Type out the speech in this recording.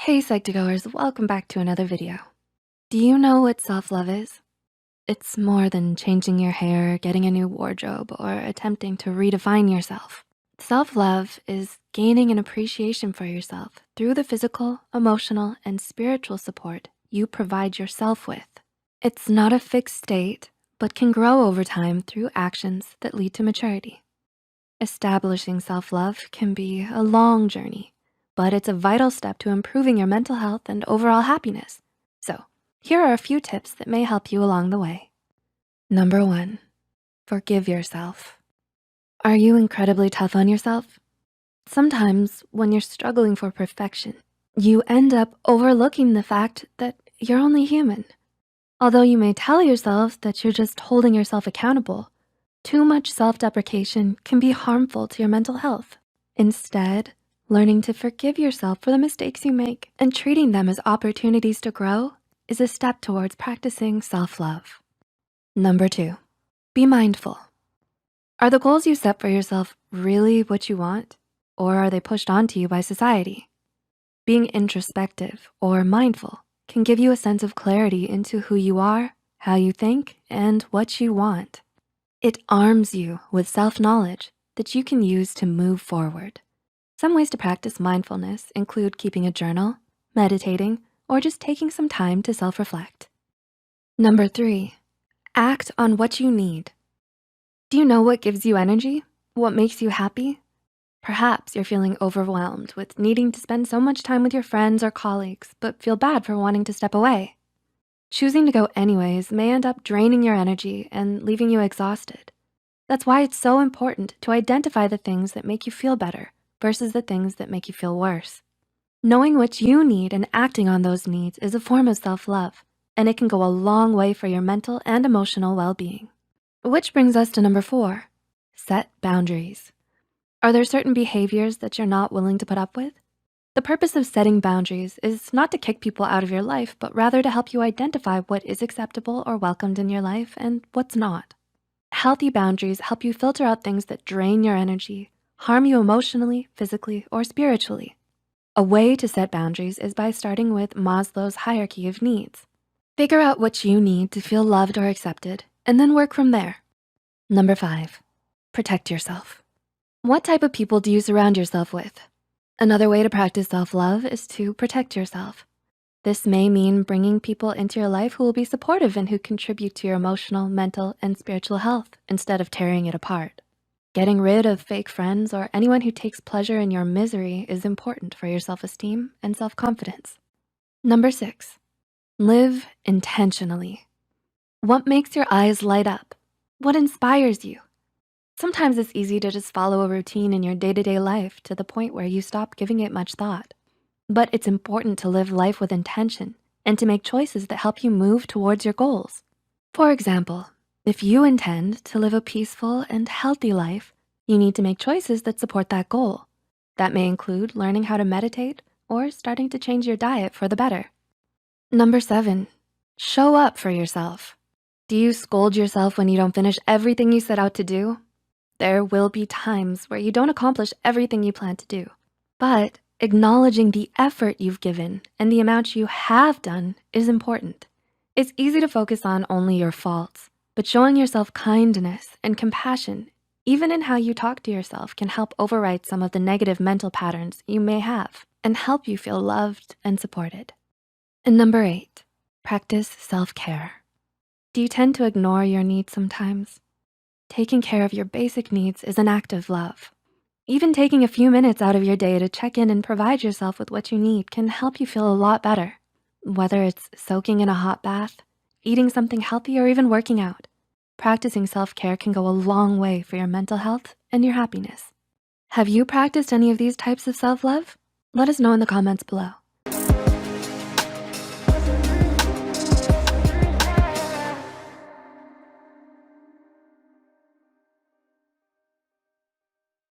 Hey Psych2Goers, welcome back to another video. Do you know what self-love is? It's more than changing your hair, getting a new wardrobe, or attempting to redefine yourself. Self-love is gaining an appreciation for yourself through the physical, emotional, and spiritual support you provide yourself with. It's not a fixed state, but can grow over time through actions that lead to maturity. Establishing self-love can be a long journey, but it's a vital step to improving your mental health and overall happiness. So here are a few tips that may help you along the way. Number 1, forgive yourself. Are you incredibly tough on yourself? Sometimes when you're struggling for perfection, you end up overlooking the fact that you're only human. Although you may tell yourself that you're just holding yourself accountable, too much self-deprecation can be harmful to your mental health. Instead, learning to forgive yourself for the mistakes you make and treating them as opportunities to grow is a step towards practicing self-love. Number 2, be mindful. Are the goals you set for yourself really what you want, or are they pushed onto you by society? Being introspective or mindful can give you a sense of clarity into who you are, how you think, and what you want. It arms you with self-knowledge that you can use to move forward. Some ways to practice mindfulness include keeping a journal, meditating, or just taking some time to self-reflect. Number 3, act on what you need. Do you know what gives you energy? What makes you happy? Perhaps you're feeling overwhelmed with needing to spend so much time with your friends or colleagues, but feel bad for wanting to step away. Choosing to go anyways may end up draining your energy and leaving you exhausted. That's why it's so important to identify the things that make you feel better versus the things that make you feel worse. Knowing what you need and acting on those needs is a form of self-love, and it can go a long way for your mental and emotional well-being. Which brings us to number 4, set boundaries. Are there certain behaviors that you're not willing to put up with? The purpose of setting boundaries is not to kick people out of your life, but rather to help you identify what is acceptable or welcomed in your life and what's not. Healthy boundaries help you filter out things that drain your energy, harm you emotionally, physically, or spiritually. A way to set boundaries is by starting with Maslow's hierarchy of needs. Figure out what you need to feel loved or accepted, and then work from there. Number 5, protect yourself. What type of people do you surround yourself with? Another way to practice self-love is to protect yourself. This may mean bringing people into your life who will be supportive and who contribute to your emotional, mental, and spiritual health instead of tearing it apart. Getting rid of fake friends or anyone who takes pleasure in your misery is important for your self-esteem and self-confidence. Number 6, live intentionally. What makes your eyes light up? What inspires you? Sometimes it's easy to just follow a routine in your day-to-day life to the point where you stop giving it much thought. But it's important to live life with intention and to make choices that help you move towards your goals. For example, if you intend to live a peaceful and healthy life, you need to make choices that support that goal. That may include learning how to meditate or starting to change your diet for the better. Number 7, show up for yourself. Do you scold yourself when you don't finish everything you set out to do? There will be times where you don't accomplish everything you plan to do, but acknowledging the effort you've given and the amount you have done is important. It's easy to focus on only your faults, but showing yourself kindness and compassion, even in how you talk to yourself, can help overwrite some of the negative mental patterns you may have and help you feel loved and supported. And number 8, practice self-care. Do you tend to ignore your needs sometimes? Taking care of your basic needs is an act of love. Even taking a few minutes out of your day to check in and provide yourself with what you need can help you feel a lot better. Whether it's soaking in a hot bath, eating something healthy, or even working out, practicing self-care can go a long way for your mental health and your happiness. Have you practiced any of these types of self-love? Let us know in the comments below.